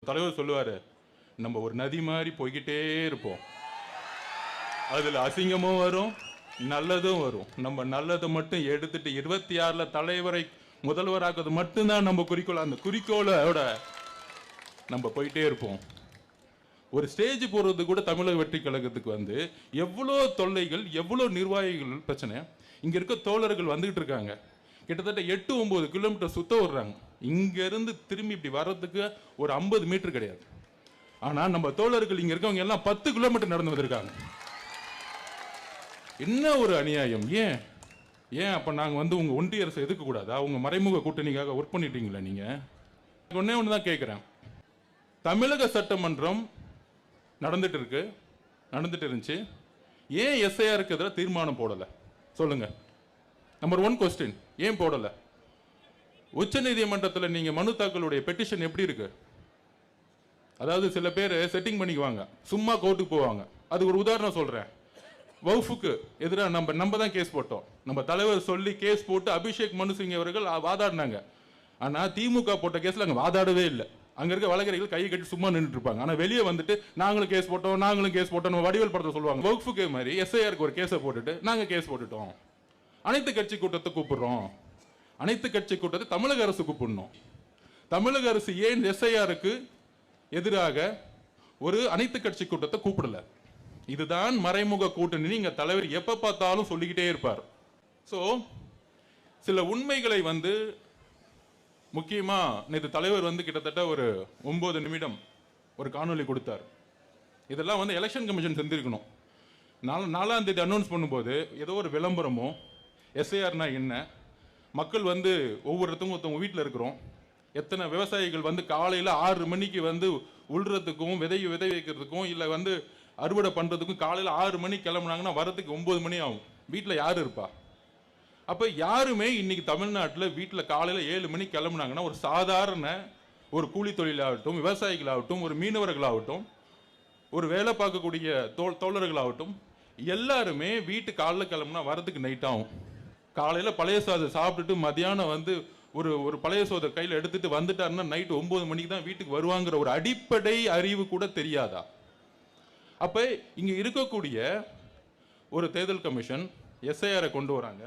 தலைவர் சொல்லுவாரு, நம்ம ஒரு நதி மாதிரி போய்கிட்டே இருப்போம், அதுல அசிங்கமும் வரும் நல்லதும் வரும். நம்ம நல்லதை மட்டும் எடுத்துட்டு 26ல் தலைவரை முதல்வராக்குறது மட்டும்தான் நம்ம குறிக்கோள். அந்த குறிக்கோளோட நம்ம போயிட்டே இருப்போம். ஒரு ஸ்டேஜ் போறது கூட தமிழக வெற்றி கழகத்துக்கு வந்து எவ்வளோ தொல்லைகள், எவ்வளோ நிர்வாகிகள் பிரச்சனை. இங்க இருக்க தோழர்கள் வந்துகிட்டு இருக்காங்க, கிட்டத்தட்ட 8-9 கிலோமீட்டர் சுத்த விடுறாங்க. இங்க இருந்து திரும்பி இப்படி வர்றதுக்கு ஒரு 50 மீட்டர் கிடையாது. ஆனா நம்ம தோழர்கள் இங்க இருக்கவங்க எல்லாம் 10 கிலோமீட்டர் நடந்து வந்திருக்காங்க. என்ன ஒரு அநியாயம்! ஏன் ஏன் அப்ப நாங்க வந்து உங்க ஒன்றிய அரசு எதுக்க கூடாதா? உங்க மறைமுக கூட்டணிக்காக ஒர்க் பண்ணிட்டீங்களா நீங்க? ஒன்னே ஒண்ணுதான் கேட்கிறேன். தமிழக சட்டமன்றம் நடந்துட்டு இருந்துச்சு. ஏன் எஸ்ஐஆருக்கு எதிராக தீர்மானம் போடல சொல்லுங்க? நம்பர் 1 கொஸ்டின், ஏன் போடல? உச்ச நீதிமன்றத்தில் நீங்க மனு தாக்கலுடைய பெட்டிஷன் எப்படி இருக்கு? அதாவது சில பேர் செட்டிங் பண்ணிக்குவாங்க, சும்மா கோர்ட்டுக்கு போவாங்க. அதுக்கு ஒரு உதாரணம் சொல்றேன். வவுஃபுக்கு எதிராக நம்ம தான் கேஸ் போட்டோம். நம்ம தலைவர் சொல்லி கேஸ் போட்டு அபிஷேக் மனு சிங் அவர்கள் வாதாடினாங்க. ஆனா திமுக போட்ட கேஸ்ல அங்க வாதாடவே இல்லை. அங்க இருக்க வழக்கறிஞர்கள் கையை கட்டி சும்மா நின்றுட்டு இருப்பாங்க. ஆனா வெளியே வந்துட்டு நாங்களும் கேஸ் போட்டோம் வடிவேல் படத்தை சொல்லுவாங்க. வகுப்புக்கு மாதிரி எஸ்ஐஆருக்கு ஒரு கேஸை போட்டுட்டு நாங்க கேஸ் போட்டுட்டோம். அனைத்து கட்சி கூட்டத்தை கூப்பிடுறோம். அனைத்து கட்சி கூட்டத்தை தமிழக அரசு கூப்பிடணும். தமிழக அரசு ஏன் எஸ்ஐஆருக்கு எதிராக ஒரு அனைத்து கட்சி கூட்டத்தை கூப்பிடல? இதுதான் மறைமுக கூட்டணி. நீங்க தலைவர் எப்ப பார்த்தாலும் சொல்லிக்கிட்டே இருப்பார். சோ சில உண்மைகளை வந்து முக்கியமா நேற்று தலைவர் வந்து கிட்டத்தட்ட ஒரு 9 நிமிடம் ஒரு காணொலி கொடுத்தார். இதெல்லாம் வந்து எலெக்ஷன் கமிஷன் செஞ்சிருக்கணும். 4ஆம் தேதி அனௌன்ஸ் பண்ணும்போது ஏதோ ஒரு விளம்பரமோ, எஸ்ஐஆர்னா என்ன, மக்கள் வந்து ஒவ்வொருத்தவங்க வீட்டில் இருக்கிறோம், எத்தனை விவசாயிகள் வந்து காலையில் 6 மணிக்கு வந்து உள்றதுக்கும் விதை வைக்கிறதுக்கும் இல்லை வந்து அறுவடை பண்ணுறதுக்கும் காலையில் 6 மணிக்கு கிளம்புனாங்கன்னா வரதுக்கு 9 மணி ஆகும். வீட்டில் யார் இருப்பா? அப்போ யாருமே இன்னைக்கு தமிழ்நாட்டில் வீட்டில் காலையில் 7 மணிக்கு கிளம்புனாங்கன்னா ஒரு சாதாரண ஒரு கூலி தொழிலாகட்டும், விவசாயிகளாகட்டும், ஒரு மீனவர்களாகட்டும், ஒரு வேலை பார்க்கக்கூடிய தோழர்களாகட்டும், எல்லாருமே வீட்டு காலையில் கிளம்புனா வரதுக்கு நைட் ஆகும். காலையில் பழைய சாதம் சாப்பிட்டுட்டு மதியானம் வந்து ஒரு பழைய சோதை கையில் எடுத்துட்டு வந்துட்டாருன்னா நைட்டு 9 மணிக்கு தான் வீட்டுக்கு வருவாங்கிற ஒரு அடிப்படை அறிவு கூட தெரியாதா? அப்போ இங்கே இருக்கக்கூடிய ஒரு தேர்தல் கமிஷன் எஸ்ஐஆரை கொண்டு வராங்க.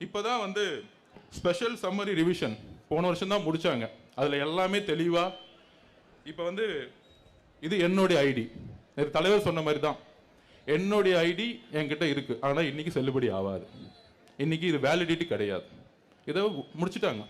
இப்போதான் வந்து ஸ்பெஷல் சம்மரி ரிவிஷன் போன வருஷம் தான் முடிச்சாங்க. அதில் எல்லாமே தெளிவா இப்போ வந்து இது என்னுடைய ஐடி, தலைவர் சொன்ன மாதிரி தான் என்னுடைய ஐடி என்கிட்ட இருக்கு. ஆனால் இன்னைக்கு செல்லுபடி ஆகாது, இன்னைக்கு இது வேலிடிட்டி கிடையாது. இதை முடிச்சுட்டாங்க.